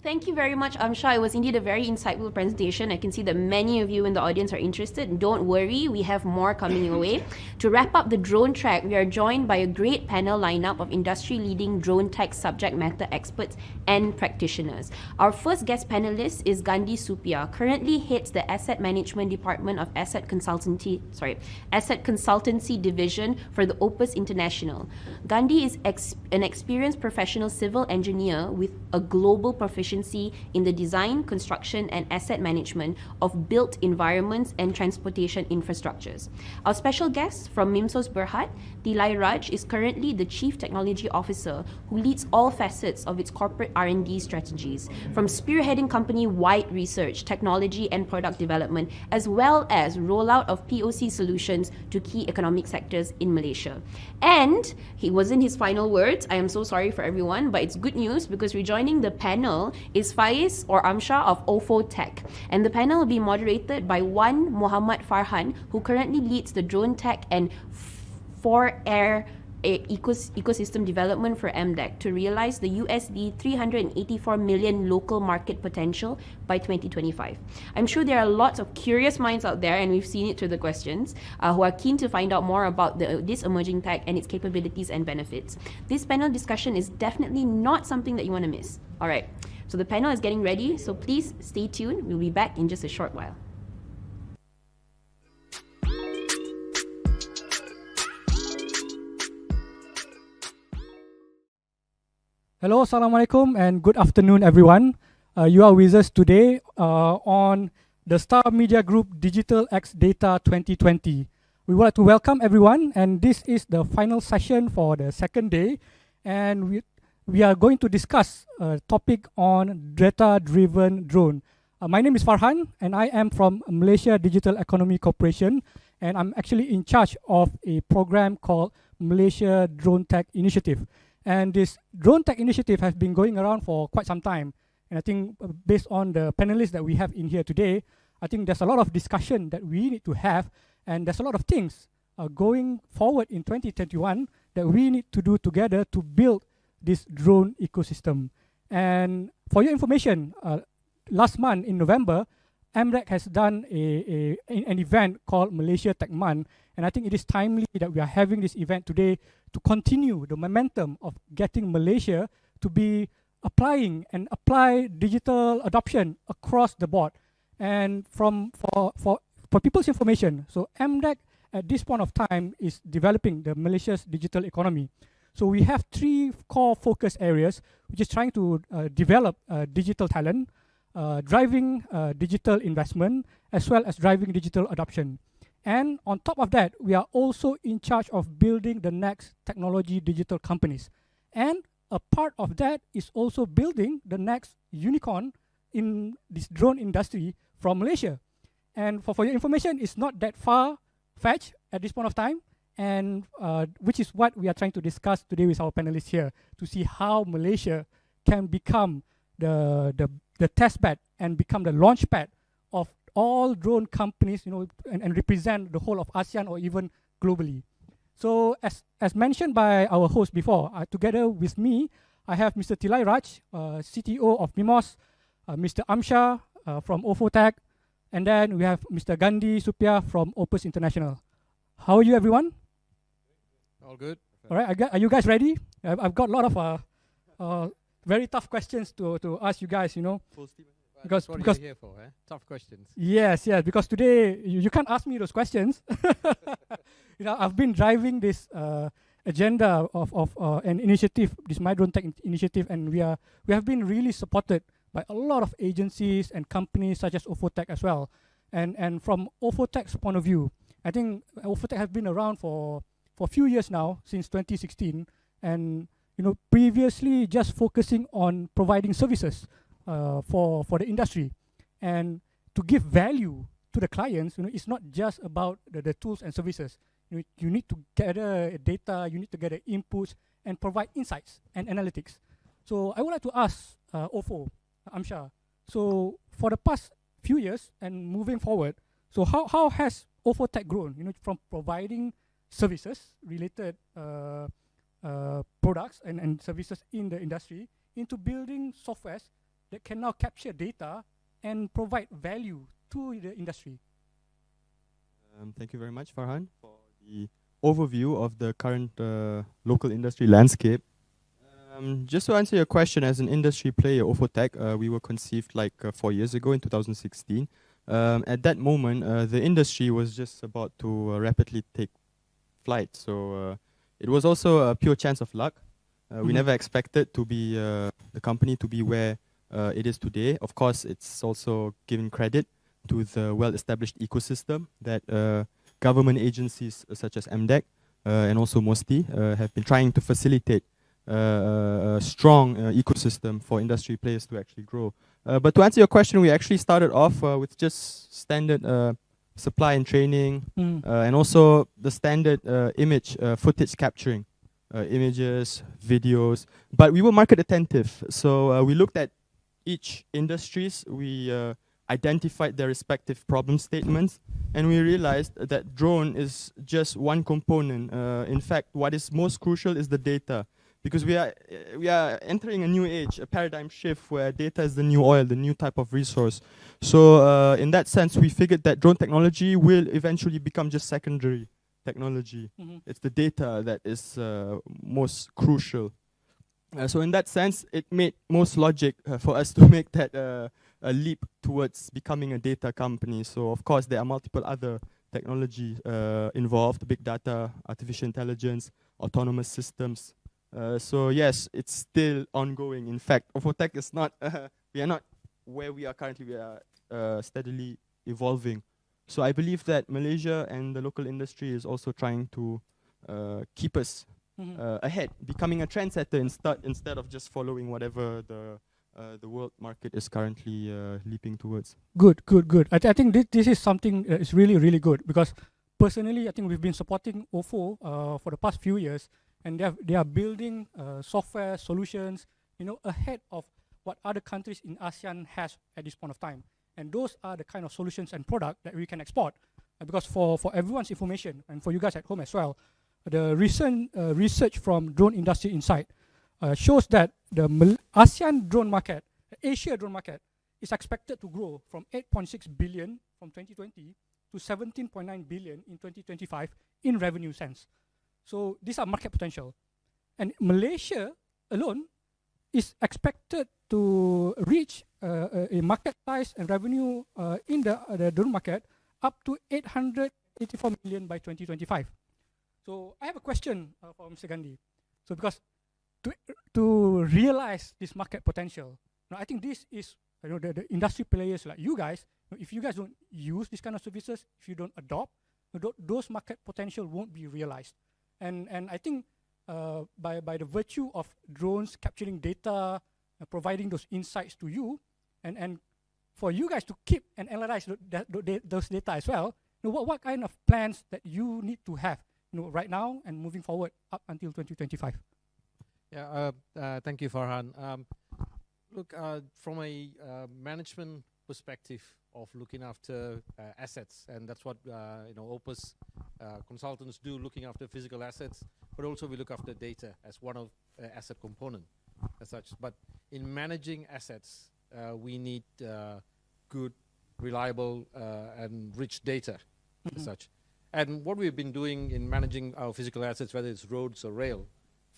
Thank you very much, Amsyar. It was indeed a very insightful presentation. I can see that many of you in the audience are interested. Don't worry, we have more coming your way. To wrap up the drone track, we are joined by a great panel lineup of industry-leading drone tech subject matter experts and practitioners. Our first guest panelist is Gandhi Suppiah, currently heads the Asset Management Department of Asset Consultancy Division for the Opus International. Gandhi is an experienced professional civil engineer with a global proficiency in the design, construction, and asset management of built environments and transportation infrastructures. Our special guest from MIMOS Berhad, Thillai is currently the Chief Technology Officer who leads all facets of its corporate R&D strategies, from spearheading company-wide research, technology, and product development, as well as rollout of POC solutions to key economic sectors in Malaysia. And he wasn't his final words. I am so sorry for everyone, but it's good news because rejoining the panel is Faiz or Amsyar of Opus Tech. And the panel will be moderated by one Muhammad Farhan, who currently leads the DroneTech and 4Air ecosystem development for MDEC to realize the USD 384 million local market potential by 2025. I'm sure there are lots of curious minds out there, and we've seen it through the questions, who are keen to find out more about this emerging tech and its capabilities and benefits. This panel discussion is definitely not something that you want to miss. All right, so the panel is getting ready, so please stay tuned. We'll be back in just a short while. Hello, Assalamualaikum, and good afternoon, everyone. You are with us today on the Star Media Group Digital X Data 2020. We would like to welcome everyone, and this is the final session for the second day, and we are going to discuss a topic on data-driven drone. My name is Farhan, and I am from Malaysia Digital Economy Corporation, and I'm actually in charge of a program called Malaysia DroneTech Initiative. And this DroneTech initiative has been going around for quite some time. And I think based on the panelists that we have in here today, I think there's a lot of discussion that we need to have. And there's a lot of things going forward in 2021 that we need to do together to build this drone ecosystem. And for your information, last month in November, MDEC has done an event called Malaysia Tech Month. And I think it is timely that we are having this event today to continue the momentum of getting Malaysia to be apply digital adoption across the board. And for people's information, so MDEC at this point of time is developing the Malaysia's digital economy. So we have three core focus areas, which is trying to develop digital talent, driving digital investment, as well as driving digital adoption. And on top of that, we are also in charge of building the next technology digital companies. And a part of that is also building the next unicorn in this drone industry from Malaysia. And for your information, it's not that far-fetched at this point of time, and which is what we are trying to discuss today with our panelists here, to see how Malaysia can become the test bed and become the launch pad of all drone companies, and represent the whole of ASEAN or even globally. So as mentioned by our host before, together with me, I have Mr. Thillai CTO of MIMOS, Mr. Amsyar from Opus Tech, and then we have Mr. Gandhi Suppiah from Opus International. How are you, everyone? All good. All right, are you guys ready? I've got a lot of very tough questions to ask you guys, Full steam. Because you're here for, tough questions. Yes, because today you can't ask me those questions. I've been driving this agenda of an initiative, this My Drone Tech initiative, and we have been really supported by a lot of agencies and companies such as Opus Tech as well. And from Opus Tech's point of view, I think Opus Tech has been around for a few years now, since 2016, and previously just focusing on providing services for the industry, and to give value to the clients. It's not just about the tools and services. You need to gather data, you need to gather inputs and provide insights and analytics. So I would like to ask Amsyar, so for the past few years and moving forward, so how has Opus Tech grown, from providing services related products and services in the industry into building softwares that can now capture data and provide value to the industry? Thank you very much, Farhan, for the overview of the current local industry landscape. Just to answer your question, as an industry player, OFOTech, we were conceived like 4 years ago in 2016. At that moment, the industry was just about to rapidly take flight. So it was also a pure chance of luck. We never expected to be the company to be where it is today. Of course, it's also giving credit to the well-established ecosystem that government agencies such as MDEC and also MOSTI have been trying to facilitate a strong ecosystem for industry players to actually grow. But to answer your question, we actually started off with just standard supply and training and also the standard image footage capturing, images, videos. But we were market attentive, so we looked at each industries, we identified their respective problem statements, and we realized that drone is just one component. In fact, what is most crucial is the data, because we are entering a new age, a paradigm shift where data is the new oil, the new type of resource. So in that sense, we figured that drone technology will eventually become just secondary technology. It's the data that is most crucial. So in that sense, it made most logic for us to make that a leap towards becoming a data company. So of course, there are multiple other technology involved: big data, artificial intelligence, autonomous systems. So yes, it's still ongoing. In fact, OFOTech is not, we are not where we are currently. We are steadily evolving. So I believe that Malaysia and the local industry is also trying to keep us ahead, becoming a trendsetter instead of just following whatever the world market is currently leaping towards. Good. I think this is something that is really good, because personally, I think we've been supporting OFO for the past few years, and they are building software solutions, ahead of what other countries in ASEAN has at this point of time. And those are the kind of solutions and product that we can export. Because for everyone's information, and for you guys at home as well, the recent research from Drone Industry Insight shows that the ASEAN drone market, the Asia drone market, is expected to grow from 8.6 billion from 2020 to 17.9 billion in 2025 in revenue sense. So these are market potential. And Malaysia alone is expected to reach a market size and revenue in the drone market up to 884 million by 2025. So I have a question for Mr. Gandhi. So because to realize this market potential, I think this is the industry players like you guys. If you guys don't use this kind of services, if you don't adopt, those market potential won't be realized. And I think by the virtue of drones capturing data, providing those insights to you, and for you guys to keep and analyze those data as well, what kind of plans that you need to have right now and moving forward up until 2025? Yeah, thank you, Farhan. Look, from a management perspective of looking after assets, and that's what Opus consultants do, looking after physical assets, but also we look after data as one of asset component as such. But in managing assets, we need good, reliable, and rich data as such. And what we've been doing in managing our physical assets, whether it's roads or rail,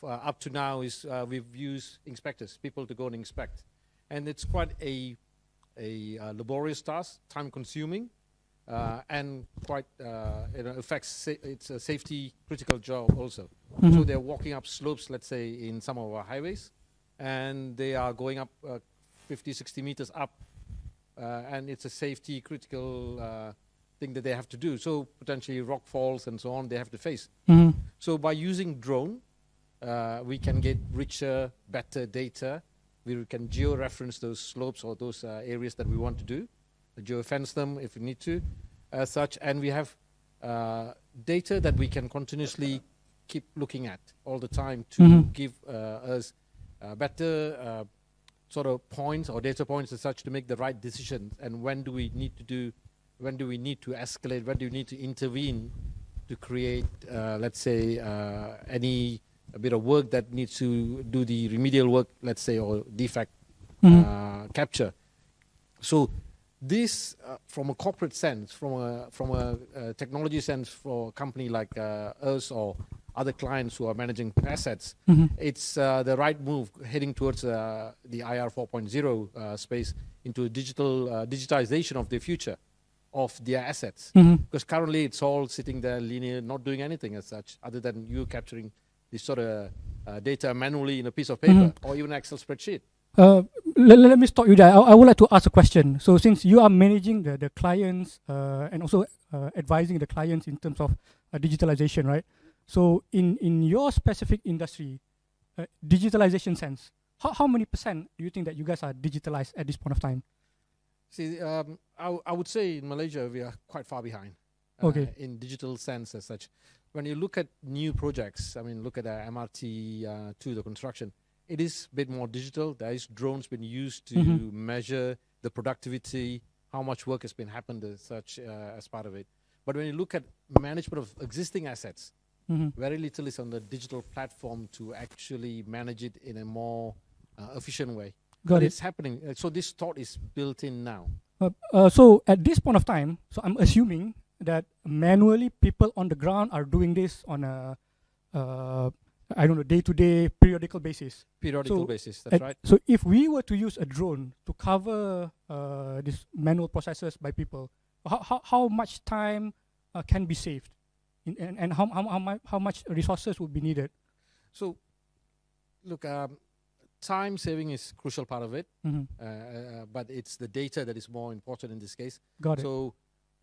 up to now is we've used inspectors, people to go and inspect. And it's quite a laborious task, time-consuming, and quite affects it's a safety critical job also. So they're walking up slopes, let's say, in some of our highways, and they are going up 50, 60 meters up, and it's a safety critical thing that they have to do. So potentially rock falls and so on they have to face. So by using drone, we can get richer, better data. We can geo-reference those slopes or those areas that we want to do, geo-fence them if we need to, as such. And we have data that we can continuously keep looking at all the time to give us better sort of points or data points as such to make the right decisions. And when do we need to do, when do we need to escalate, when do we need to intervene to create, let's say, a bit of work that needs to do the remedial work, let's say, or defect capture. So this, from a corporate sense, from a technology sense, for a company like us or other clients who are managing assets, it's the right move heading towards the IR 4.0 space into digitization of the future of their assets. Because currently it's all sitting there linear, not doing anything as such, other than you capturing this sort of data manually in a piece of paper or even an Excel spreadsheet. Let me stop you there. I would like to ask a question. So since you are managing the clients and also advising the clients in terms of digitalization, right? So in your specific industry, digitalization sense, how many percent do you think that you guys are digitalized at this point of time? See, I would say in Malaysia we are quite far behind in digital sense as such. When you look at new projects, I mean, look at the MRT to the construction, it is a bit more digital. There is drones been used to measure the productivity, how much work has been happened as such as part of it. But when you look at management of existing assets, very little is on the digital platform to actually manage it in a more efficient way. It's happening. So this thought is built in now. So at this point of time, so I'm assuming that manually people on the ground are doing this on a I don't know, day-to-day periodical basis. That's right. So if we were to use a drone to cover these manual processes by people, how much time can be saved, and how much resources would be needed? So, look, time saving is crucial part of it, but it's the data that is more important in this case. Got it. So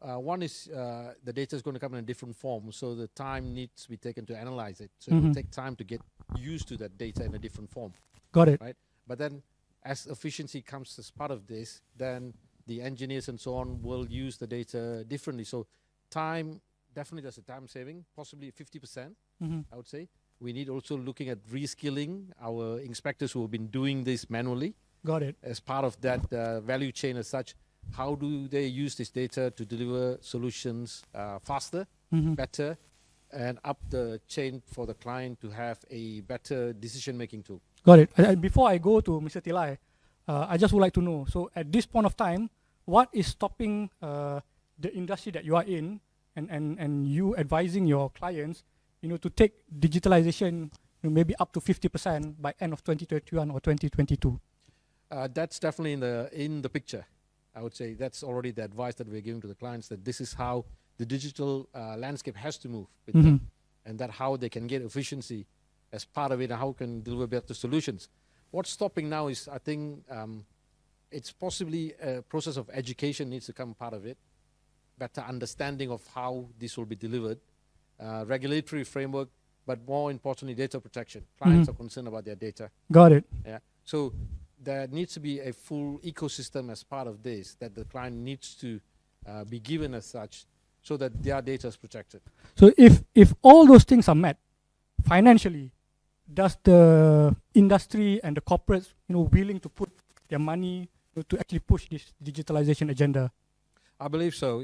one is the data is going to come in a different form, so the time needs to be taken to analyze it. So it will take time to get used to that data in a different form. Got it. Right? But then as efficiency comes as part of this, then the engineers and so on will use the data differently. So time, definitely there's a time saving, possibly 50%, I would say. We need also looking at reskilling our inspectors who have been doing this manually. Got it. As part of that value chain as such, how do they use this data to deliver solutions faster, better, and up the chain for the client to have a better decision-making tool. Got it. Before I go to Mr. Thillai, I just would like to know, so at this point of time, what is stopping the industry that you are in and you advising your clients, to take digitalization maybe up to 50% by end of 2021 or 2022? That's definitely in the picture. I would say that's already the advice that we're giving to the clients, that this is how the digital landscape has to move with them, and that how they can get efficiency as part of it, and how can deliver better solutions. What's stopping now is, I think, it's possibly a process of education needs to come part of it, better understanding of how this will be delivered, regulatory framework, but more importantly, data protection. Clients are concerned about their data. Got it. Yeah. So there needs to be a full ecosystem as part of this, that the client needs to be given as such, so that their data is protected. So if all those things are met financially, does the industry and the corporates, willing to put their money to actually push this digitalization agenda? I believe so.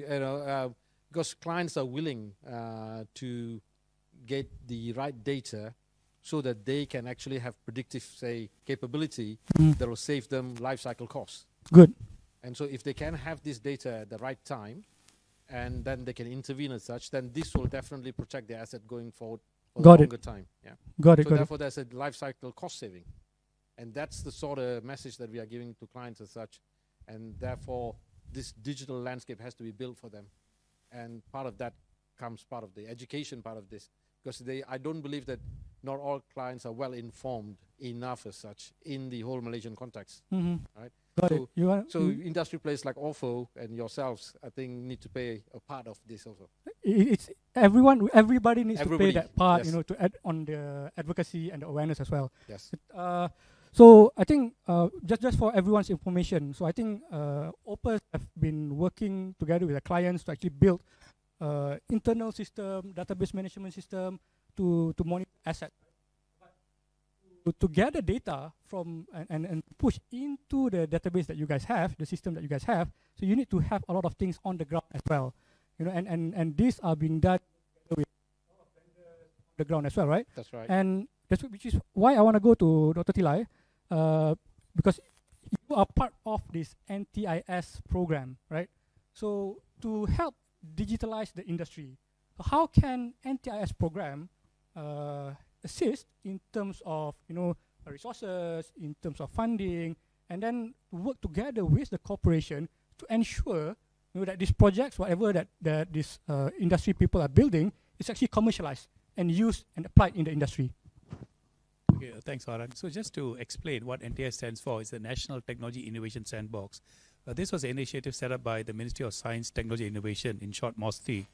Because clients are willing to get the right data, so that they can actually have predictive, say, capability that will save them life cycle costs. Good. And so if they can have this data at the right time, and then they can intervene as such, then this will definitely protect the asset going forward for a longer time. Yeah. Got it. So therefore, there's a life cycle cost saving. And that's the sort of message that we are giving to clients as such. And therefore, this digital landscape has to be built for them. And part of that comes part of the education part of this. Because I don't believe that not all clients are well informed enough as such in the whole Malaysian context. Right? Got it. So industry players like OFO and yourselves, I think, need to play a part of this also. It's everybody needs to play that part, yes. To add on the advocacy and the awareness as well. Yes. So I think just for everyone's information, so I think Opus have been working together with the clients to actually build internal system, database management system to monitor assets. To gather data from and push into the database that you guys have, the system that you guys have, so you need to have a lot of things on the ground as well. And these are being done with the ground as well, right? That's right. And which is why I want to go to Dr. Thillai, because you are part of this NTIS program, right? So to help digitalize the industry, how can NTIS program assist in terms of resources, in terms of funding, and then work together with the corporation to ensure that these projects, whatever that these industry people are building, is actually commercialized and used and applied in the industry? Okay, thanks, Farhan. So just to explain what NTS stands for, is the National Technology Innovation Sandbox. This was an initiative set up by the Ministry of Science, Technology, Innovation, in short, MOSTI.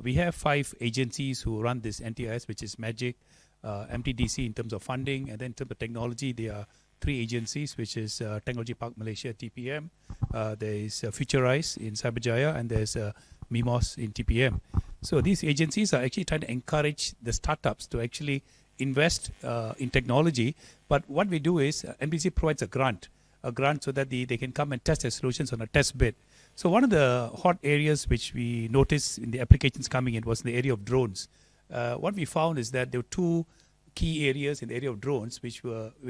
We have 5 agencies who run this NTIS, which is MAGIC, MTDC in terms of funding, and then in terms of technology, there are 3 agencies, which is Technology Park Malaysia, TPM, there is Futurize in Cyberjaya, and there's MIMOS in TPM. So these agencies are actually trying to encourage the startups to actually invest in technology. But what we do is MDEC provides a grant so that they can come and test their solutions on a test bed. So one of the hot areas which we noticed in the applications coming in was in the area of drones. What we found is that there were 2 key areas in the area of drones which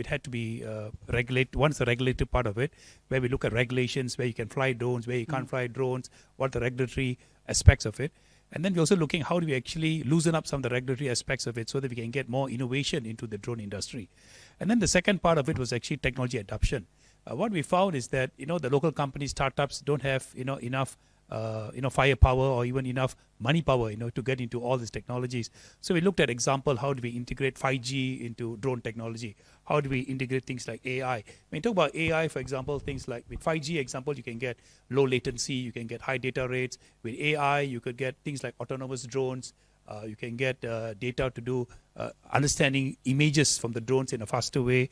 had to be regulated. One is the regulatory part of it, where we look at regulations, where you can fly drones, where you can't fly drones, what are the regulatory aspects of it. And then we're also looking how do we actually loosen up some of the regulatory aspects of it so that we can get more innovation into the drone industry. And then the second part of it was actually technology adoption. What we found is that the local companies, startups don't have enough firepower or even enough money power to get into all these technologies. So we looked at example, how do we integrate 5G into drone technology? How do we integrate things like AI? When you talk about AI, for example, things like with 5G example, you can get low latency, you can get high data rates. With AI, you could get things like autonomous drones. You can get data to do understanding images from the drones in a faster way.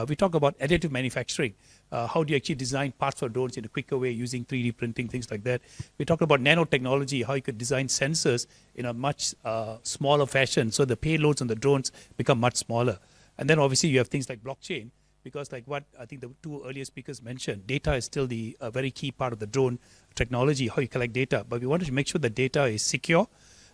We talk about additive manufacturing. How do you actually design parts for drones in a quicker way using 3D printing, things like that. We talk about nanotechnology, how you could design sensors in a much smaller fashion so the payloads on the drones become much smaller. And then obviously you have things like blockchain, because like what I think the 2 earlier speakers mentioned, data is still the very key part of the drone technology, how you collect data. But we wanted to make sure the data is secure,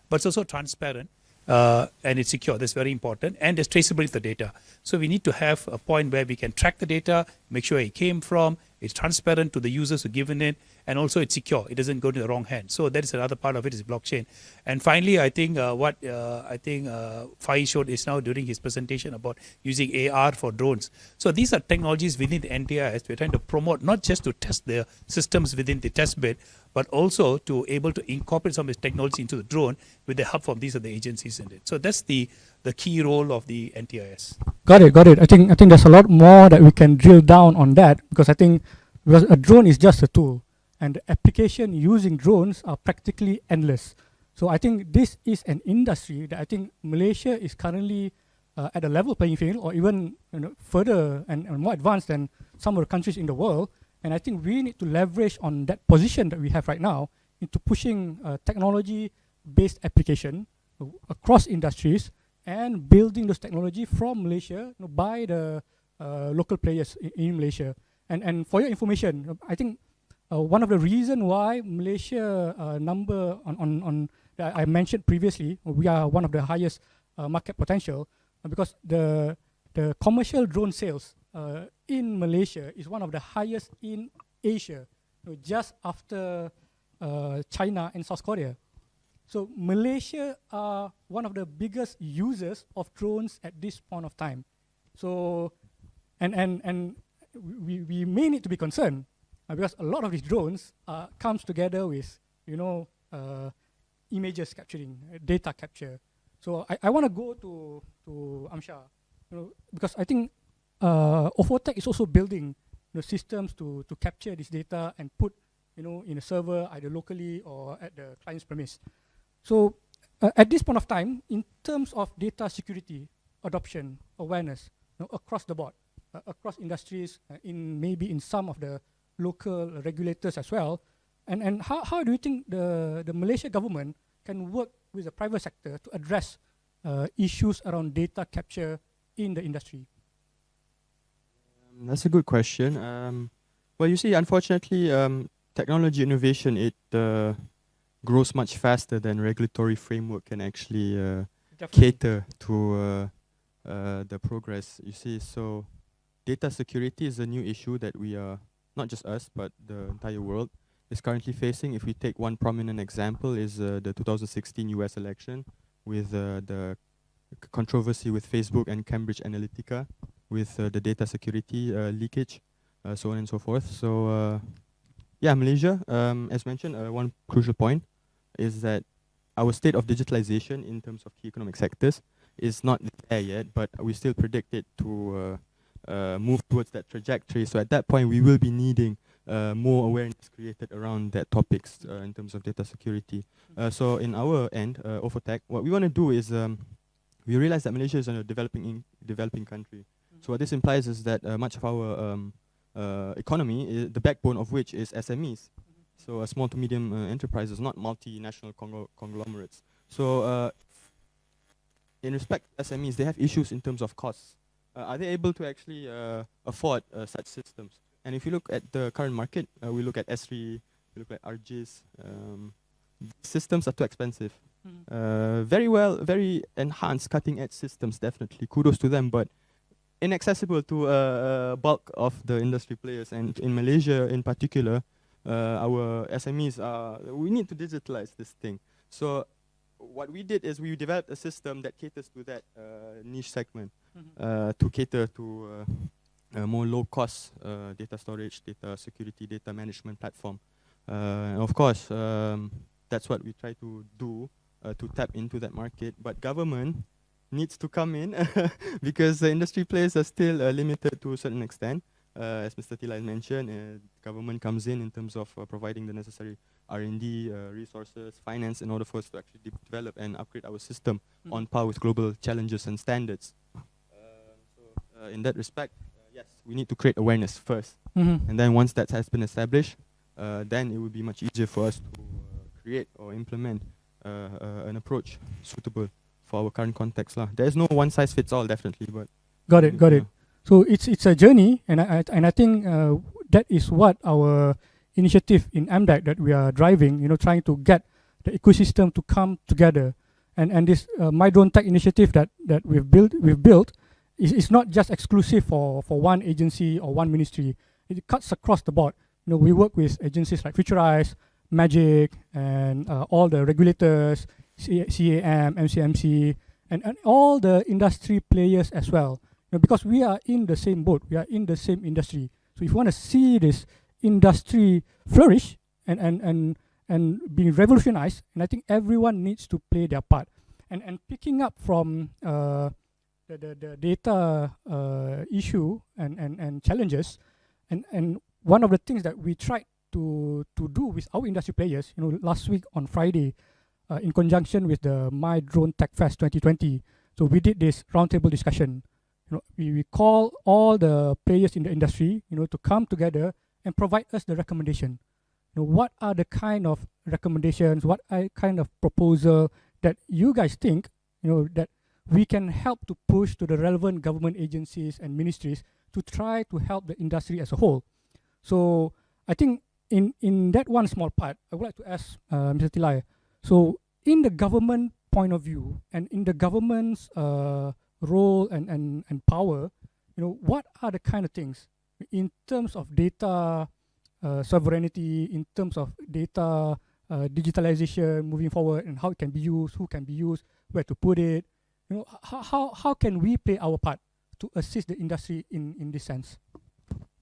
but it's also transparent and it's secure. That's very important. And there's traceability of the data. So we need to have a point where we can track the data, make sure it came from, it's transparent to the users who given it, and also it's secure. It doesn't go to the wrong hands. So that is another part of it, is blockchain. And finally, I think what Faiz showed is now during his presentation about using AR for drones. So these are technologies within the NTIS. We're trying to promote not just to test the systems within the test bed, but also to able to incorporate some of this technology into the drone with the help from these other agencies in it. So that's the key role of the NTIS. Got it. I think there's a lot more that we can drill down on that, because I think a drone is just a tool, and the application using drones are practically endless. So I think this is an industry that I think Malaysia is currently at a level playing field, or even further and more advanced than some of the countries in the world. And I think we need to leverage on that position that we have right now into pushing technology-based application across industries and building those technology from Malaysia by the local players in Malaysia. And for your information, I think one of the reasons why Malaysia number on that I mentioned previously, we are one of the highest market potential, because the commercial drone sales in Malaysia is one of the highest in Asia, just after China and South Korea. So Malaysia are one of the biggest users of drones at this point of time. So, and we may need to be concerned because a lot of these drones comes together with images capturing, data capture. So I want to go to Amsyar, because I think Opus is also building systems to capture this data and put in a server either locally or at the client's premise. So at this point of time, in terms of data security, adoption, awareness, across the board, across industries, maybe in some of the local regulators as well, and how do you think the Malaysia government can work with the private sector to address issues around data capture in the industry? That's a good question. Well, you see, unfortunately, technology innovation, it grows much faster than regulatory framework can actually cater to the progress. You see, so data security is a new issue that we are, not just us, but the entire world is currently facing. If we take one prominent example is the 2016 US election with the controversy with Facebook and Cambridge Analytica with the data security leakage, so on and so forth. So yeah, Malaysia, as mentioned, one crucial point is that our state of digitalization in terms of key economic sectors is not there yet, but we still predict it to move towards that trajectory. So at that point, we will be needing more awareness created around that topics in terms of data security. So in our end, Ofotech, what we want to do is we realize that Malaysia is a developing country. So what this implies is that much of our economy, the backbone of which is SMEs. So small to medium enterprises, not multinational conglomerates. So in respect to SMEs, they have issues in terms of costs. Are they able to actually afford such systems? And if you look at the current market, we look at S3, we look at RGIS, systems are too expensive. Very enhanced cutting edge systems, definitely. Kudos to them, but inaccessible to a bulk of the industry players. And in Malaysia in particular, our SMEs we need to digitalize this thing. So what we did is we developed a system that caters to that niche segment, to cater to a more low-cost data storage, data security, data management platform. And of course, that's what we try to do to tap into that market. But government needs to come in because the industry players are still limited to a certain extent. As Mr. Thillai mentioned, government comes in terms of providing the necessary R&D, resources, finance in order for us to actually develop and upgrade our system on par with global challenges and standards. So in that respect, yes, we need to create awareness first. And then once that has been established, then it will be much easier for us to create or implement an approach suitable for our current context. There is no one size fits all, definitely. But got it. So it's a journey, and I think that is what our initiative in MDEC that we are driving. Trying to get the ecosystem to come together, and this My DroneTech initiative that we've built is not just exclusive for one agency or one ministry. It cuts across the board. We work with agencies like Futurize, Magic, and all the regulators, CAM, MCMC, and all the industry players as well. Because we are in the same boat, we are in the same industry. So if you want to see this industry flourish and being revolutionized, and I think everyone needs to play their part. And picking up from the data issue and challenges, and one of the things that we tried to do with our industry players, last week on Friday, in conjunction with the My DroneTech Fest 2020, so we did this roundtable discussion. We call all the players in the industry, to come together and provide us the recommendation. What are the kind of recommendations, what are kind of proposal that you guys think, that we can help to push to the relevant government agencies and ministries to try to help the industry as a whole. So I think in that one small part, I would like to ask Mr. Thillai. So in the government point of view and in the government's role and power, what are the kind of things in terms of data sovereignty, in terms of data digitalization moving forward, and how it can be used, who can be used, where to put it. How can we play our part to assist the industry in this sense?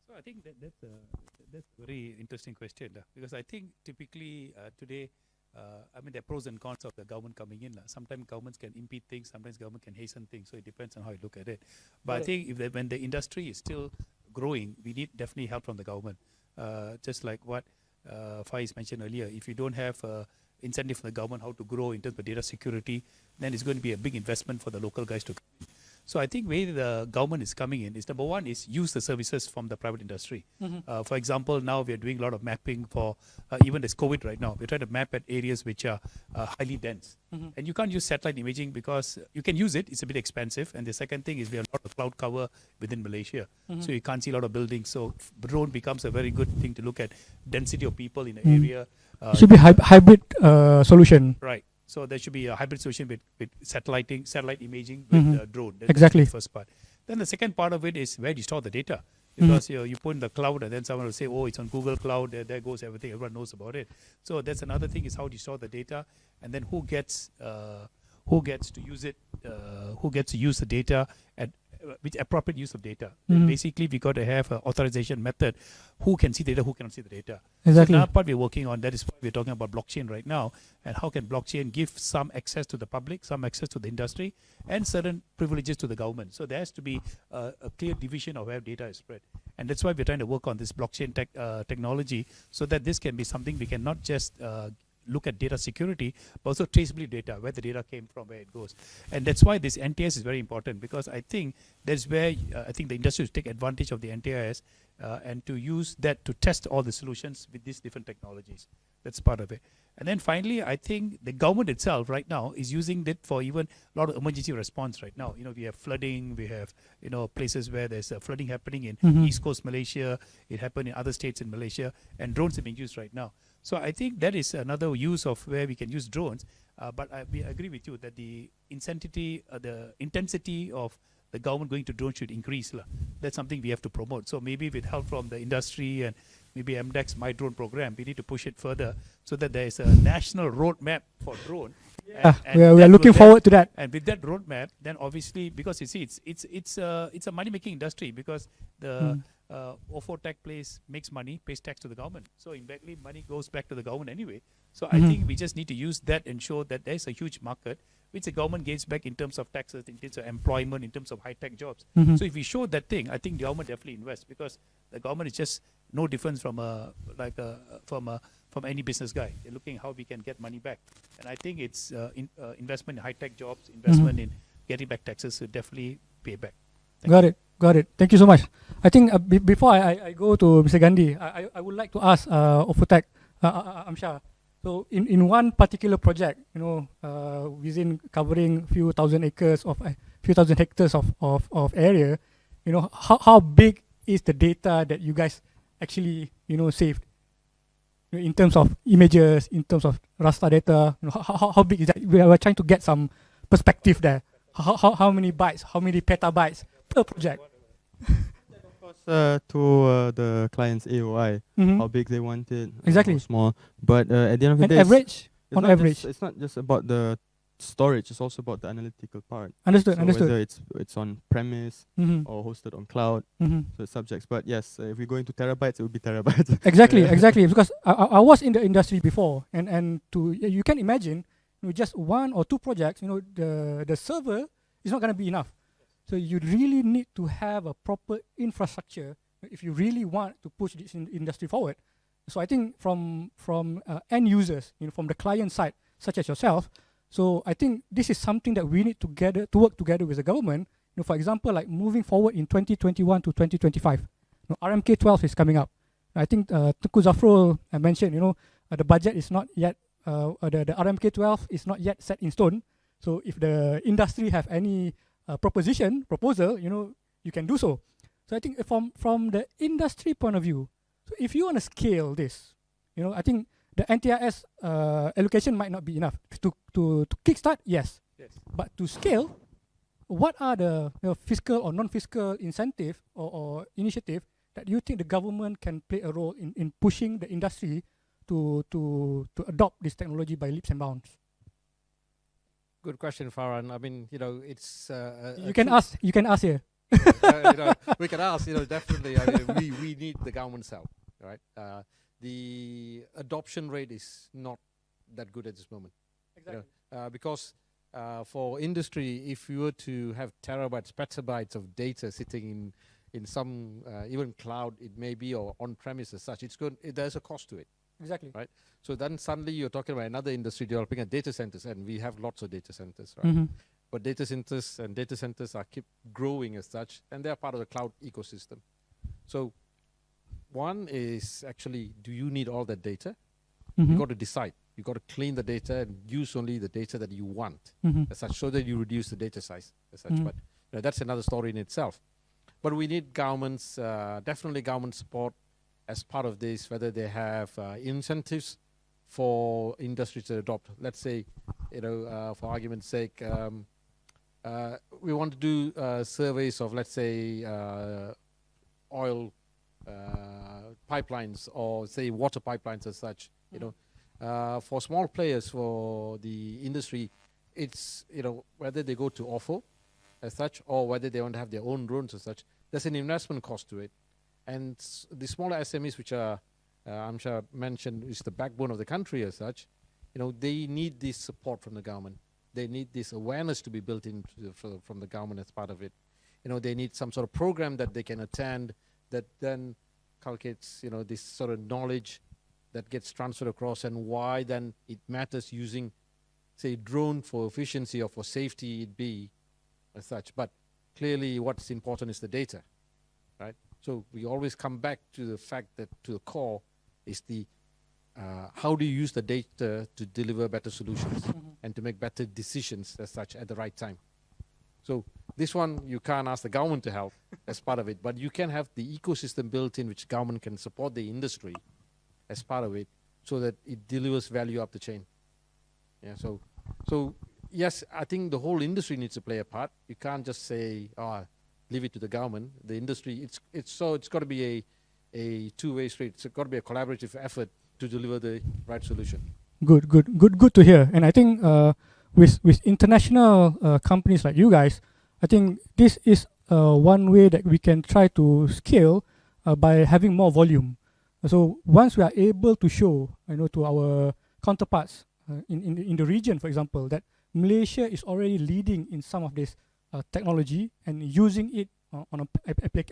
So I think that's a very interesting question, because I think typically today, there are pros and cons of the government coming in. Sometimes governments can impede things, sometimes government can hasten things, so it depends on how you look at it. But I think when the industry is still growing, we need definitely help from the government. Just like what Faiz mentioned earlier, if you don't have incentive from the government how to grow in terms of data security, then it's going to be a big investment for the local guys to come in. So I think where the government is coming in is, number one, is use the services from the private industry. For example, now we are doing a lot of mapping for, even there's COVID right now, we're trying to map at areas which are highly dense. And you can't use satellite imaging because you can use it, it's a bit expensive. And the second thing is we have a lot of cloud cover within Malaysia. So you can't see a lot of buildings. So drone becomes a very good thing to look at density of people in the area. Should be hybrid solution. Right. So there should be a hybrid solution with satellite imaging with drone. That's Exactly. the first part. Then the second part of it is where do you store the data? Because you put in the cloud and then someone will say, oh, it's on Google Cloud, there goes everything, everyone knows about it. So that's another thing, is how do you store the data, and then who gets to use it, who gets to use the data at with appropriate use of data. Then basically, we got to have an authorization method. Who can see data, who cannot see the data. Exactly. So another part we're working on, that is why we're talking about blockchain right now, and how can blockchain give some access to the public, some access to the industry, and certain privileges to the government. So there has to be a clear division of where data is spread. And that's why we're trying to work on this blockchain technology, so that this can be something we can not just look at data security, but also traceability data, where the data came from, where it goes. And that's why this NTIS is very important, because I think that's where I think the industry should take advantage of the NTIS and to use that to test all the solutions with these different technologies. That's part of it. And then finally, I think the government itself right now is using it for even a lot of emergency response right now. We have flooding, we have, places where there's flooding happening in East Coast Malaysia, it happened in other states in Malaysia, and drones are being used right now. So I think that is another use of where we can use drones. But we agree with you that the intensity of the government going to drones should increase. That's something we have to promote. So maybe with help from the industry and maybe MDEC's My Drone program, we need to push it further so that there is a national roadmap for drone. And we are looking forward to that. And with that roadmap, then obviously, because you see, it's a money-making industry, because the OFO tech makes money, pays tax to the government. So invariably, money goes back to the government anyway. So I think we just need to use that and show that there's a huge market, which the government gains back in terms of taxes, in terms of employment, in terms of high-tech jobs. So if we show that thing, I think the government definitely invests, because the government is just no difference from any business guy. They're looking how we can get money back. And I think it's investment in high-tech jobs, investment in getting back taxes to definitely pay back. Got it. Thank you so much. I think before I go to Mr. Gandhi, I would like to ask Oputech, Amsyar. So in one particular project, within covering few thousand hectares of area, how big is the data that you guys actually saved? In terms of images, in terms of raster data, how big is that? We are trying to get some perspective there. How many bytes, how many petabytes per project? Of course, to the client's AOI, how big they want it, Exactly. how small. But at the end of the day, on average, it's not just about the storage; it's also about the analytical part. Understood. Whether it's on premise or hosted on cloud, so it's subjects. But yes, if we go into terabytes, it would be terabytes. Exactly. Because I was in the industry before, and you can imagine, just one or two projects, the server is not going to be enough. So you really need to have a proper infrastructure if you really want to push this industry forward. So I think from end users, from the client side, such as yourself. So I think this is something that we need to work together with the government. For example, like moving forward in 2021 to 2025, RMK12 is coming up. I think Tunku Zafrul mentioned, the budget is not yet, the RMK12 is not yet set in stone. So if the industry have any proposal, you can do so. So I think from the industry point of view, so if you want to scale this, I think the NTIS allocation might not be enough to kickstart. Yes, but to scale, what are the fiscal or non-fiscal incentive or initiative that you think the government can play a role in pushing the industry to adopt this technology by leaps and bounds? Good question, Farhan. I mean, it's you can ask here. We can ask. Definitely. I mean, we need the government's help, right? The adoption rate is not that good at this moment. Exactly. Because for industry, if you were to have terabytes, petabytes of data sitting in some even cloud, it may be, or on premise as such, there's a cost to it. Exactly. Right. So then suddenly you're talking about another industry developing a data centers, and we have lots of data centers, right? But data centers are keep growing as such, and they're part of the cloud ecosystem. So one is actually, do you need all that data? You got to decide. You got to clean the data and use only the data that you want as such, so that you reduce the data size as such. But that's another story in itself. But we need governments, definitely government support as part of this, whether they have incentives for industries to adopt. Let's say, for argument's sake, we want to do surveys of, let's say, oil pipelines, or say water pipelines as such. You know, for small players, for the industry, it's, you know, whether they go to OFO as such, or whether they want to have their own drones as such. There's an investment cost to it, and the smaller SMEs, which are Amsyar mentioned, is the backbone of the country as such. You know, they need this support from the government. They need this awareness to be built in from the government as part of it. You know, they need some sort of program that they can attend that then calculates, you know, this sort of knowledge that gets transferred across, and why then it matters using, say, drone for efficiency or for safety it be as such. But clearly what's important is the data, right? So we always come back to the fact that to the core is the how do you use the data to deliver better solutions and to make better decisions as such at the right time. So this one, you can't ask the government to help as part of it, but you can have the ecosystem built in which government can support the industry as part of it, so that it delivers value up the chain. Yeah, so yes, I think the whole industry needs to play a part. You can't just say, oh, leave it to the government. The industry, it's got to be a two-way street. It's got to be a collaborative effort to deliver the right solution. Good to hear. And I think with international companies like you guys, I think this is one way that we can try to scale by having more volume. So once we are able to show, you know, to our counterparts in the region, for example, that Malaysia is already leading in some of this technology and using it on an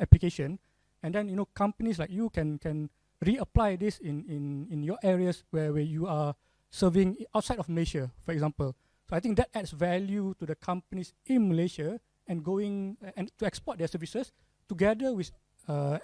application, and then, you know, companies like you can reapply this in your areas where you are serving outside of Malaysia, for example. So I think that adds value to the companies in Malaysia and going and to export their services together with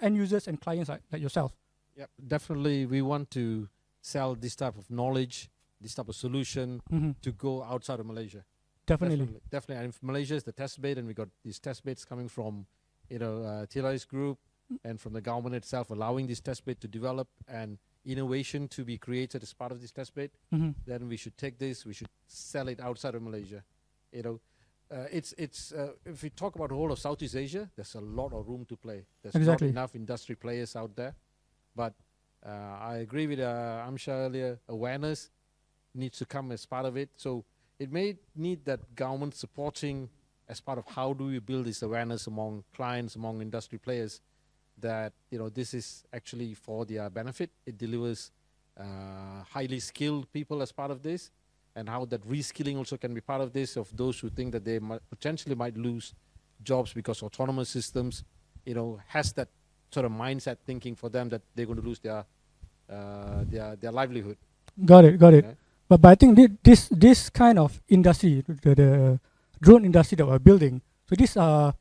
end users and clients like yourself. Yeah, definitely. We want to sell this type of knowledge, this type of solution to go outside of Malaysia. Definitely. And if Malaysia is the test bed, and we got these test beds coming from, you know, Thillai's group and from the government itself, allowing this test bed to develop and innovation to be created as part of this test bed, then we should take this, we should sell it outside of Malaysia. You know, if we talk about the whole of Southeast Asia, there's a lot of room to play. There's not enough industry players out there. But I agree with Amsyar earlier, awareness needs to come as part of it. So it may need that government supporting as part of how do we build this awareness among clients, among industry players, that, you know, this is actually for their benefit. It delivers highly skilled people as part of this, and how that reskilling also can be part of this, of those who think that they potentially might lose jobs because autonomous systems, you know, has that sort of mindset thinking for them that they're going to lose their livelihood. Got it. Okay. But I think this kind of industry, the drone industry that we're building, so these are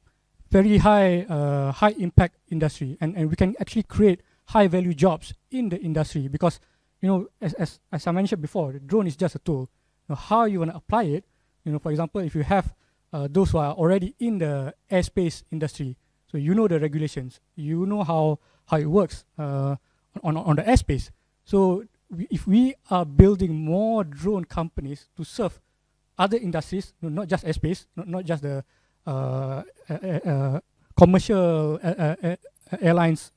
very high impact industry, and we can actually create high value jobs in the industry, because, you know, as I mentioned before, the drone is just a tool. You know, how you want to apply it, you know, for example, if you have those who are already in the airspace industry, so you know the regulations, you know how it works on the airspace. So if we are building more drone companies to serve other industries, you know, not just airspace, not just the commercial airlines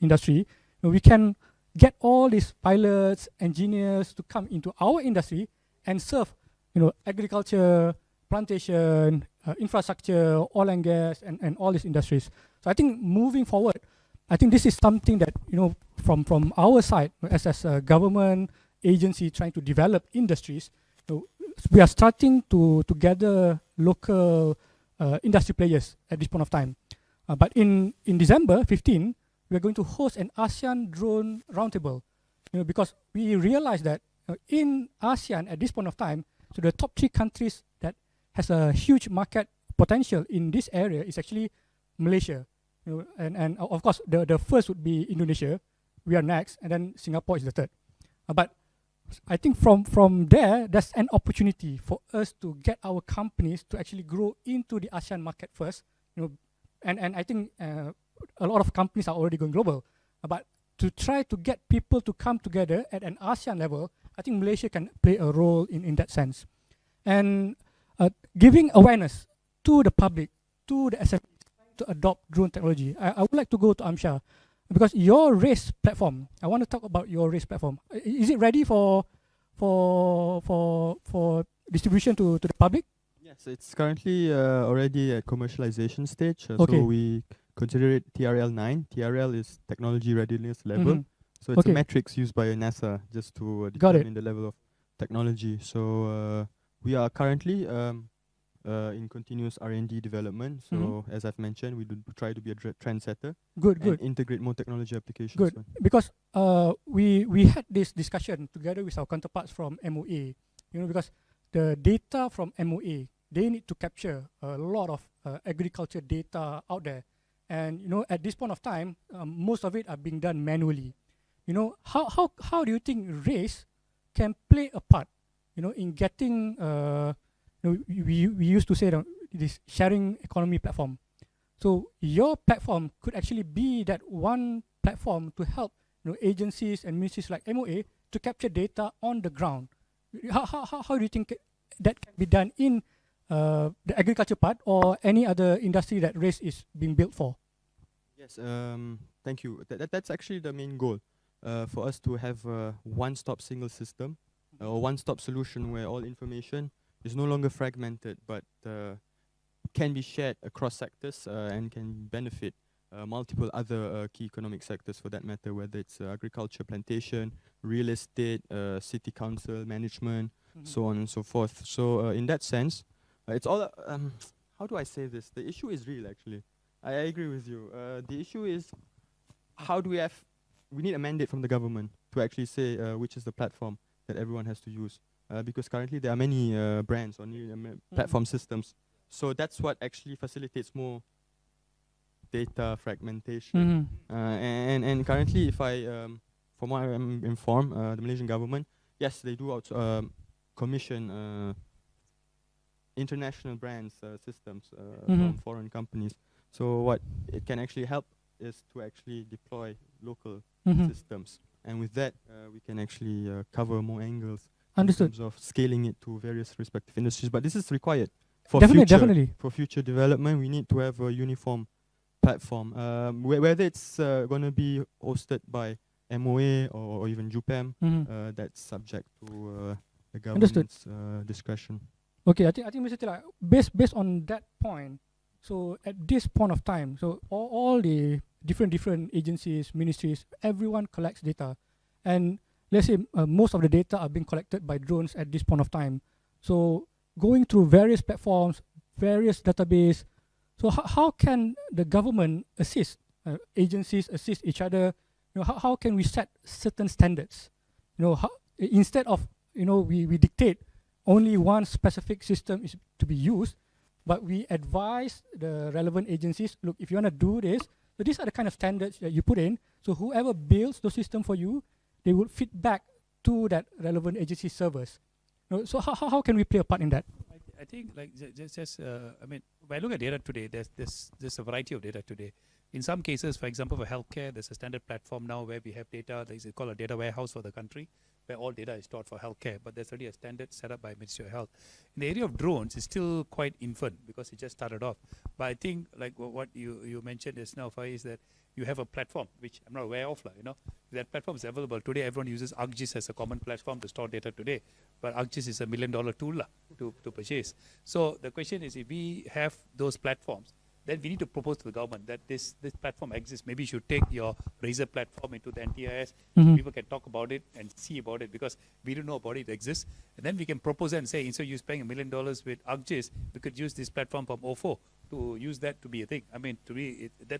industry, you know, we can get all these pilots, engineers to come into our industry and serve, you know, agriculture, plantation, infrastructure, oil and gas, and all these industries. So I think moving forward, I think this is something that, you know, from our side as a government agency trying to develop industries, you know, we are starting to gather local industry players at this point of time. But in December 15, we are going to host an ASEAN drone roundtable, you know, because we realize that in ASEAN at this point of time, so the top 3 countries that has a huge market potential in this area is actually Malaysia, you know, and of course the first would be Indonesia. We are next, and then Singapore is the third. But I think from there, there's an opportunity for us to get our companies to actually grow into the ASEAN market first, you know, and I think a lot of companies are already going global. But to try to get people to come together at an ASEAN level, I think Malaysia can play a role in that sense. And giving awareness to the public, to the SMEs to adopt drone technology? I would like to go to Amsyar, because your race platform, I want to talk about your race platform. Is it ready for distribution to the public? Yes, it's currently already at commercialization stage. Okay. So we consider it TRL 9. TRL is technology readiness level. Mhm. So it's Okay. a metrics used by NASA just to Got it. determine the level of technology. So we are currently in continuous R&D development. So as I've mentioned, we do try to be a trendsetter Good, and good. integrate more technology applications. Good, because we had this discussion together with our counterparts from MOA, because the data from MOA, they need to capture a lot of agriculture data out there, and at this point of time, most of it are being done manually. How do you think race can play a part, in getting we used to say that this sharing economy platform. So your platform could actually be that one platform to help agencies and ministries like MOA to capture data on the ground. How do you think that can be done in the agriculture part or any other industry that race is being built for? Yes, thank you. That's actually the main goal, for us to have a one-stop single system, or one-stop solution where all information is no longer fragmented, but can be shared across sectors and can benefit multiple other key economic sectors for that matter, whether it's agriculture, plantation, real estate, city council, management, so on and so forth. So in that sense, it's all, how do I say this? The issue is real actually. I agree with you. The issue is, how do we need a mandate from the government to actually say which is the platform that everyone has to use. Because currently there are many brands or platform systems. So that's what actually facilitates more data fragmentation. And currently, if I, from what I'm informed, the Malaysian government, yes, they do commission international brands systems from foreign companies. So what it can actually help is to actually deploy local systems. And with that, we can actually cover more angles. Understood. In terms of scaling it to various respective industries. But this is required for Definitely. For future development. We need to have a uniform platform. Whether it's going to be hosted by MOA or even JUPEM, that's subject to the government's discretion. Okay, I think Mr. Thillai, based on that point, so at this point of time, so all the different agencies, ministries, everyone collects data, and let's say most of the data are being collected by drones at this point of time. So going through various platforms, various database. So how can the government assist agencies, assist each other? How can we set certain standards? Instead of we dictate only one specific system is to be used, but we advise the relevant agencies, look, if you want to do this, so these are the kind of standards that you put in. So whoever builds the system for you, they will feed back to that relevant agency servers. So how can we play a part in that? I think like I mean, when I look at data today, there's a variety of data today. In some cases, for example, for healthcare, there's a standard platform now where we have data. It's called a data warehouse for the country, where all data is stored for healthcare. But there's already a standard set up by Ministry of Health. In the area of drones, it's still quite infant because it just started off. But I think like what you mentioned just now, Faiz, is that you have a platform which I'm not aware of, that platform is available today. Everyone uses ArcGIS as a common platform to store data today, but ArcGIS is $1 million tool to purchase. So the question is, if we have those platforms, then we need to propose to the government that this platform exists. Maybe you should take your Razor platform into the NTIS. So people can talk about it and see about it because we don't know about it exists. And then we can propose and say, instead of you paying $1 million with ArcGIS, we could use this platform from OFO to use that to be a thing. I mean,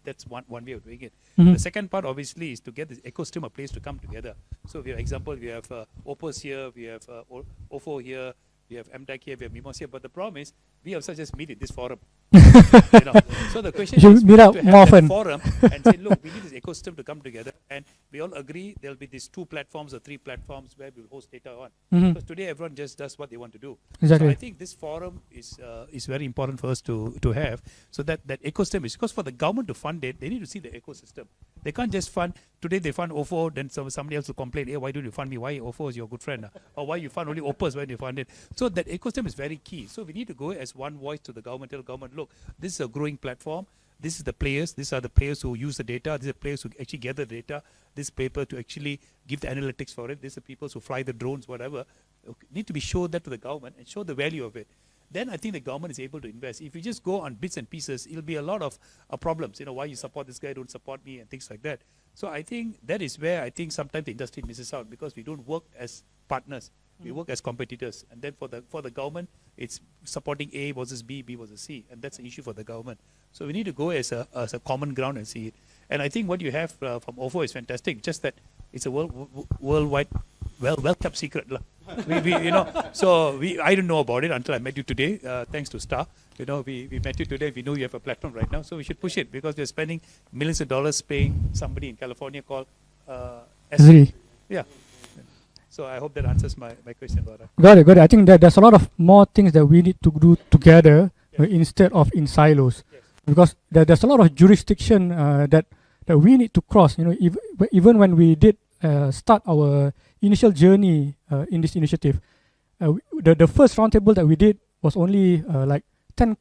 that's one way of doing it. The second part, obviously, is to get this ecosystem of place to come together. So, for example, we have Opus here, we have OFO here, we have MDEC here, we have MIMOS here. But the problem is, we also just meet in this forum. So the question is, we need to have that forum and say, look, we need this ecosystem to come together, and we all agree there'll be these 2 platforms or 3 platforms where we'll host data on. Because today everyone just does what they want to do. Exactly. So I think this forum is very important for us to have, so that ecosystem is, because for the government to fund it, they need to see the ecosystem. They can't just fund, today they fund OFO, then somebody else will complain, hey, why don't you fund me? Why OFO is your good friend? Or why you fund only Opus when you fund it? So that ecosystem is very key. So we need to go as one voice to the government, tell the government, look, this is a growing platform. This is the players. These are the players who use the data. These are players who actually gather the data. This paper to actually give the analytics for it. These are people who fly the drones, whatever. Need to be shown that to the government and show the value of it. Then I think the government is able to invest. If you just go on bits and pieces, it'll be a lot of problems. Why you support this guy, don't support me, and things like that. So I think that is where I think sometimes the industry misses out, because we don't work as partners. We work as competitors. And then for the government, it's supporting A versus B, B versus C. And that's an issue for the government. So we need to go as a common ground and see it. And I think what you have from OFO is fantastic. Just that it's a worldwide, well-kept secret. So I didn't know about it until I met you today, thanks to Star. We met you today. We know you have a platform right now, so we should push it, because we're spending millions of dollars paying somebody in California called Zri. Yeah. So I hope that answers my question about that. Got it. I think that there's a lot of more things that we need to do together instead of in silos, because there's a lot of jurisdiction that we need to cross. Even when we did start our initial journey in this initiative, the first roundtable that we did was only like 10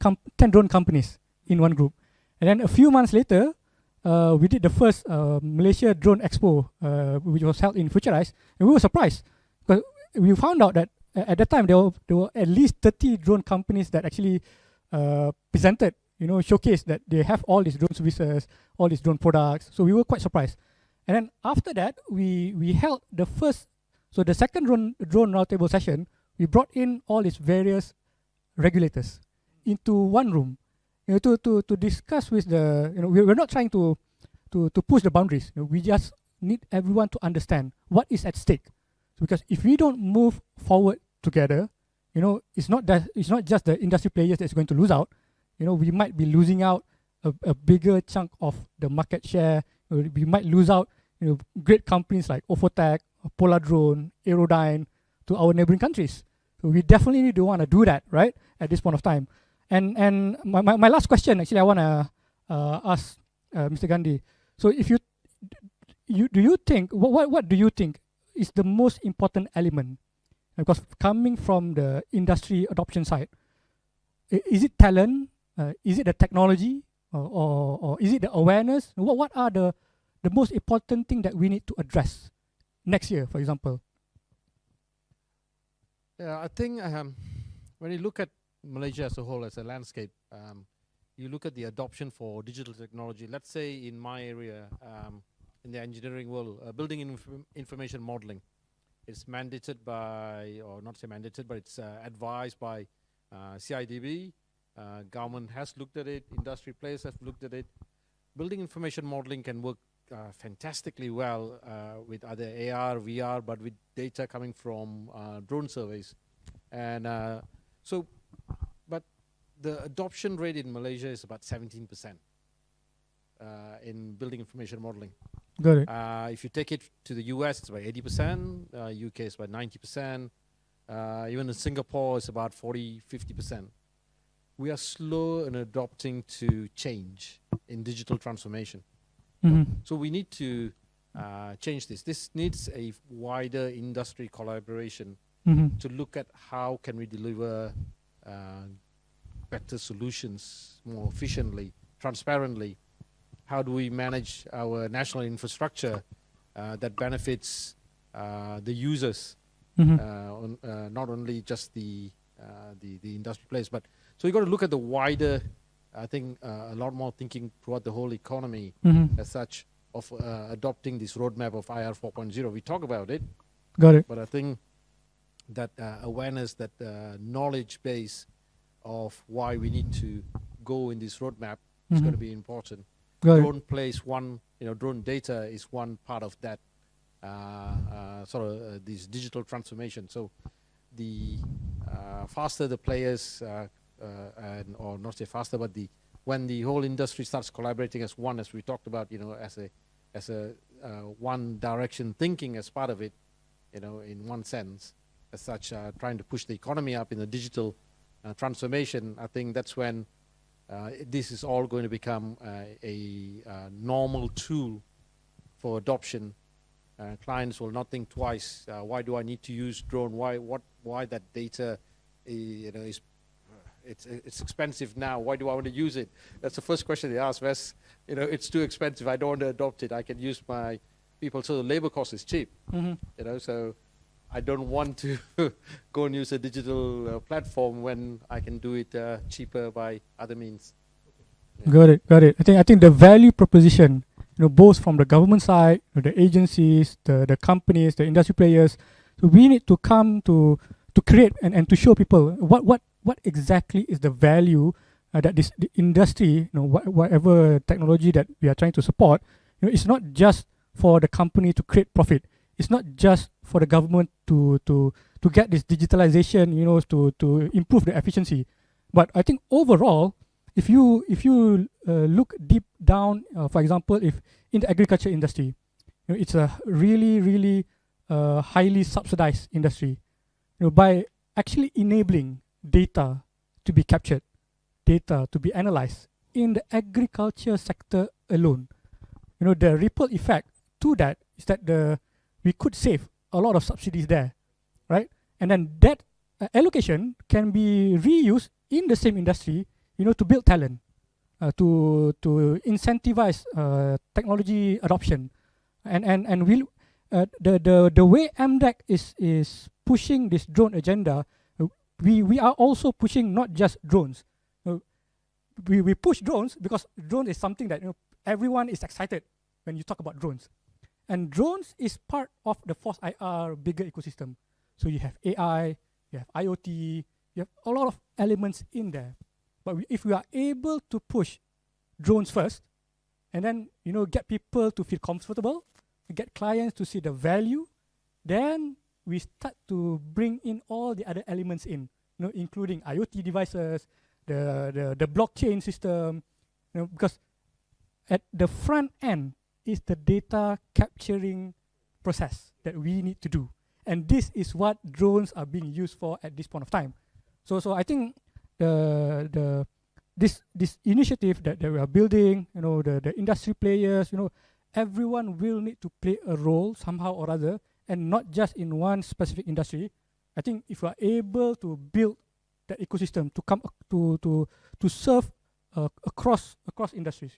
drone companies in one group. And then a few months later, we did the first Malaysia Drone Expo, which was held in Futurize, and we were surprised because we found out that at that time there were at least 30 drone companies that actually presented, showcased that they have all these drone services, all these drone products. So we were quite surprised. And then after that, we held the second drone roundtable session. We brought in all these various regulators into one room, to discuss with we're not trying to push the boundaries. We just need everyone to understand what is at stake. Because if we don't move forward together, it's not just the industry players that's going to lose out. We might be losing out a bigger chunk of the market share. We might lose out, great companies like Ofotech, Polar Drone, Aerodyne to our neighboring countries. So we definitely don't want to do that, right, at this point of time. And my last question, actually, I want to ask Mr. Gandhi. So if do you think, what do you think is the most important element? Because coming from the industry adoption side, is it talent? Is it the technology? Or is it the awareness? What are the most important thing that we need to address next year, for example? Yeah, I think when you look at Malaysia as a whole, as a landscape, you look at the adoption for digital technology. Let's say in my area, in the engineering world, building information modeling, it's mandated by, or not say mandated, but it's advised by CIDB. Government has looked at it, industry players have looked at it. Building information modeling can work fantastically well with either AR, VR, but with data coming from drone surveys. And but the adoption rate in Malaysia is about 17% in building information modeling. Got it. If you take it to the US, it's about 80%, UK is about 90%, even in Singapore, it's about 40-50%. We are slow in adopting to change in digital transformation. So we need to change this. This needs a wider industry collaboration to look at how can we deliver better solutions more efficiently, transparently. How do we manage our national infrastructure that benefits the users, not only just the industry players, but so you got to look at the wider. I think a lot more thinking throughout the whole economy as such of adopting this roadmap of IR 4.0. We talk about it, Got it. but I think that awareness, that knowledge base of why we need to go in this roadmap is going to be important. Got Drone plays one, drone data is one part of that this digital transformation. So the faster the players, or not say faster, but when the whole industry starts collaborating as one, as we talked about, as a one direction thinking as part of it, in one sense, as such, trying to push the economy up in the digital transformation. I think that's when. This is all going to become a normal tool for adoption. Clients will not think twice. Why do I need to use drone? Why that data, is it's expensive now. Why do I want to use it? That's the first question they ask. Wes, it's too expensive. I don't want to adopt it. I can use my people. So the labor cost is cheap. So I don't want to go and use a digital platform when I can do it cheaper by other means. Got it. I think the value proposition, both from the government side, the agencies, the companies, the industry players, so we need to come to create and to show people what exactly is the value that the industry, whatever technology that we are trying to support, it's not just for the company to create profit. It's not just for the government to get this digitalization, to improve the efficiency. But I think overall, if you look deep down, for example, if in the agriculture industry, it's a really highly subsidized industry. By actually enabling data to be captured, data to be analyzed in the agriculture sector alone, the ripple effect to that is that we could save a lot of subsidies there, right? And then that allocation can be reused in the same industry, to build talent, to incentivize technology adoption, and we'll the way MDEC is pushing this drone agenda, we are also pushing not just drones. We push drones because drone is something that everyone is excited when you talk about drones, and drones is part of the Force IR bigger ecosystem. So you have AI, you have IoT, you have a lot of elements in there. But if we are able to push drones first, and then get people to feel comfortable, get clients to see the value, then we start to bring in all the other elements in, including IoT devices, the blockchain system, because at the front end is the data capturing process that we need to do, and this is what drones are being used for at this point of time. So I think this initiative that we are building, the industry players, everyone will need to play a role somehow or other, and not just in one specific industry. I think if we are able to build that ecosystem to come to serve across industries,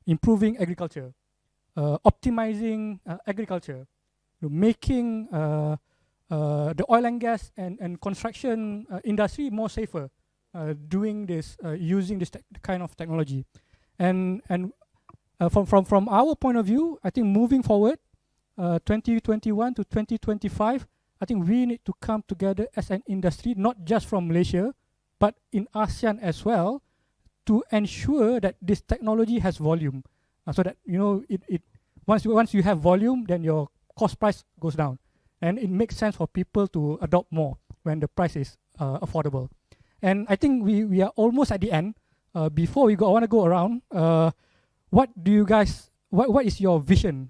improving agriculture, optimizing agriculture, making the oil and gas and construction industry more safer, doing this, using this kind of technology, and from our point of view, I think moving forward, 2021 to 2025, I think we need to come together as an industry, not just from Malaysia, but in ASEAN as well, to ensure that this technology has volume, so that it once you have volume, then your cost price goes down, and it makes sense for people to adopt more when the price is affordable. And I think we are almost at the end. Before we go, I want to go around. What do you guys? What is your vision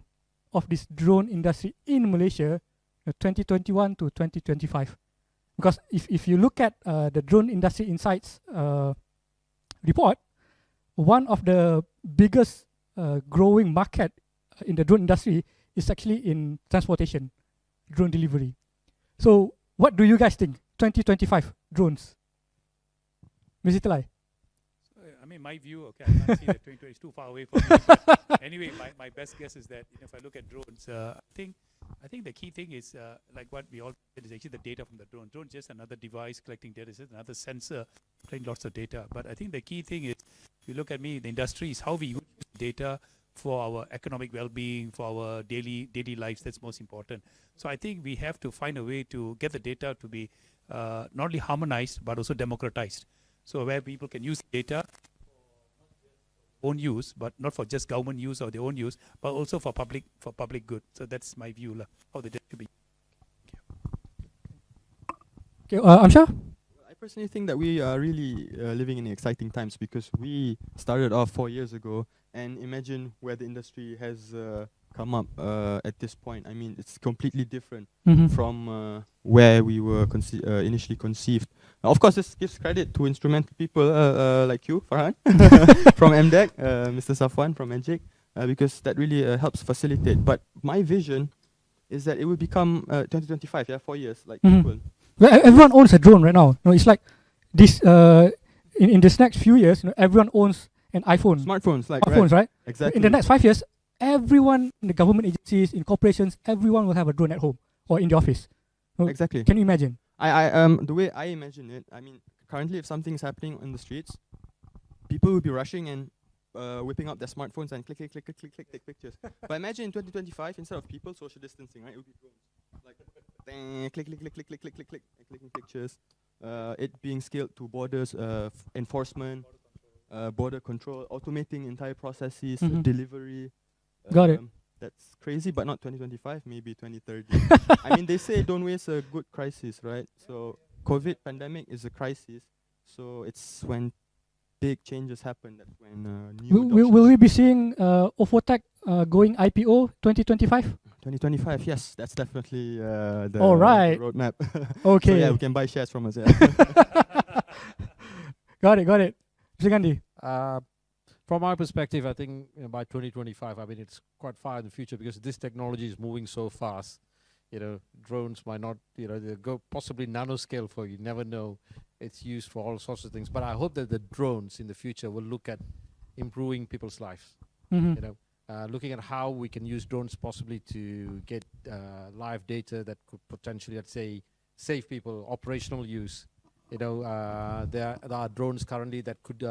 of this drone industry in Malaysia, 2021 to 2025? Because if you look at the Drone Industry Insights report, one of the biggest growing market in the drone industry is actually in transportation, drone delivery. So what do you guys think? 2025 drones. Mr. Thillai. I mean, my view, okay, I can't see that 2020 is too far away from me. But anyway, my best guess is that if I look at drones, I think the key thing is like what we all said is actually the data from the drone. Drone is just another device collecting data, it's just another sensor collecting lots of data. But I think the key thing is, if you look at the industry is how we use data for our economic well-being, for our daily lives. That's most important. So I think we have to find a way to get the data to be not only harmonized but also democratized. So where people can use data for own use, but not for just government use or their own use, but also for public good. So that's my view how the data should be. Okay, Amsyar? I personally think that we are really living in exciting times, because we started off 4 years ago, and imagine where the industry has come up at this point. I mean, it's completely different from where we were initially conceived. Of course, this gives credit to instrumental people like you, Farhan, from MDEC, Mr. Safwan from MDEC. because that really helps facilitate. But my vision is that it will become 2025, 4 years, like people. Well, everyone owns a drone right now. It's like this. In this next few years, everyone owns an iPhone. Smartphones, like Smartphones, right? Exactly. In the next 5 years, everyone in the government agencies, in corporations, everyone will have a drone at home or in the office. Exactly. Can you imagine? The way I imagine it, I mean, currently, if something is happening on the streets, people will be rushing and whipping up their smartphones and click, take pictures. But imagine in 2025, instead of people social distancing, right, it would be drones. Like, click, and clicking pictures. It being scaled to borders, enforcement, border control, automating entire processes, delivery. Got it. That's crazy, but not 2025, maybe 2030. I mean, they say don't waste a good crisis, right? So COVID pandemic is a crisis. So it's when big changes happen. That's when Will we be seeing Ofotech going IPO 2025? 2025, yes, that's definitely the roadmap. Okay. So yeah, we can buy shares from us. Yeah. Got it. Mr. Gandhi. From my perspective, I think by 2025, I mean, it's quite far in the future because this technology is moving so fast. Drones might not, they go possibly nanoscale for you never know. It's used for all sorts of things. But I hope that the drones in the future will look at improving people's lives. Looking at how we can use drones possibly to get live data that could potentially, let's say, save people, operational use. There are drones currently that could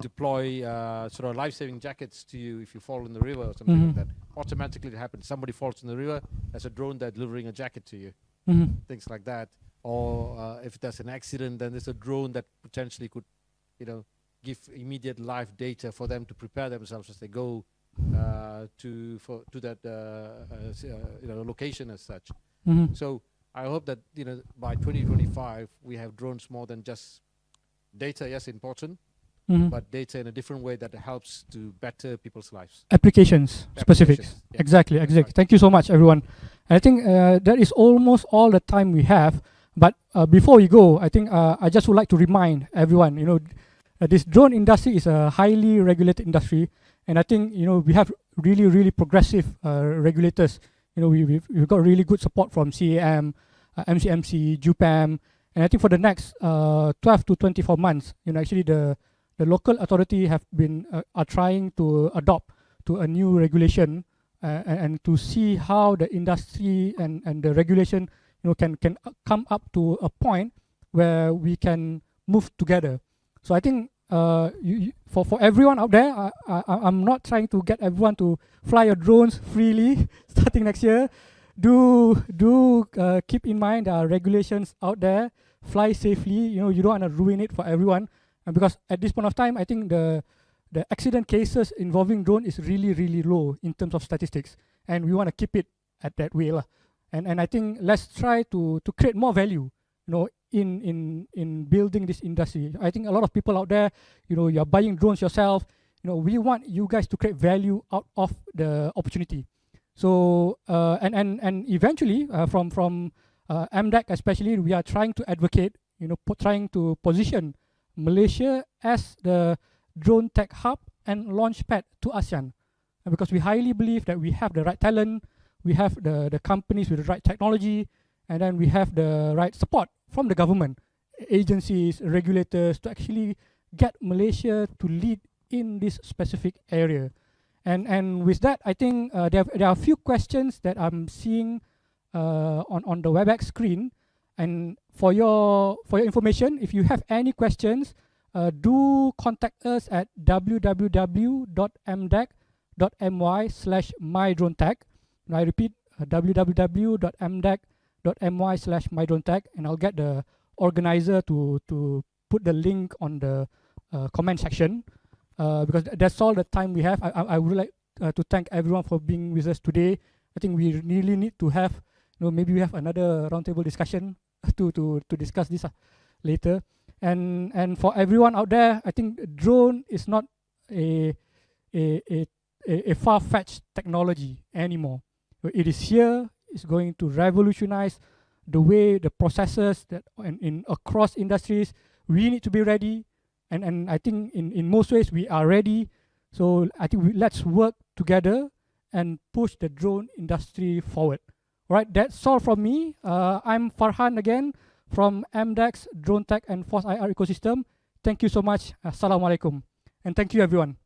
deploy sort of life-saving jackets to you if you fall in the river or something like that. Automatically it happens. Somebody falls in the river, there's a drone that's delivering a jacket to you. Things like that. Or if there's an accident, then there's a drone that potentially could, give immediate live data for them to prepare themselves as they go to that location as such. So I hope that by 2025 we have drones more than just data. Yes, important. But data in a different way that helps to better people's lives. Applications, specifics. Yeah. Exactly. Thank you so much, everyone. I think that is almost all the time we have. But before we go, I think I just would like to remind everyone, this drone industry is a highly regulated industry. And I think, we have really, really progressive regulators. We've got really good support from CAM, MCMC, JUPAM. And I think for the next 12 to 24 months, actually the local authority have been are trying to adopt to a new regulation and to see how the industry and the regulation can come up to a point where we can move together. So I think for everyone out there, I'm not trying to get everyone to fly your drones freely starting next year. Do keep in mind there are regulations out there. Fly safely. You don't want to ruin it for everyone. Because at this point of time, I think the accident cases involving drone is really, really low in terms of statistics, and we want to keep it at that way lah. And I think let's try to create more value, in building this industry. I think a lot of people out there, you're buying drones yourself. We want you guys to create value out of the opportunity. So and eventually from MDEC especially, we are trying to advocate, trying to position Malaysia as the DroneTech hub and launchpad to ASEAN, because we highly believe that we have the right talent, we have the companies with the right technology, and then we have the right support from the government, agencies, regulators to actually get Malaysia to lead in this specific area. And with that, I think there are a few questions that I'm seeing on the WebEx screen. And for your information, if you have any questions, do contact us at www.mdec.my/mydronetech. I repeat, www.mdec.my/mydronetech, and I'll get the organizer to put the link on the comment section, because that's all the time we have. I would like to thank everyone for being with us today. I think we really need to have, maybe we have another roundtable discussion to discuss this later. And for everyone out there, I think drone is not a far-fetched technology anymore. It is here. It's going to revolutionize the way the processes that in across industries. We need to be ready, and I think in most ways we are ready. So I think let's work together and push the drone industry forward. All right, that's all from me. I'm Farhan again from MDEC, DroneTech and Force IR ecosystem. Thank you so much. Assalamualaikum. And thank you everyone.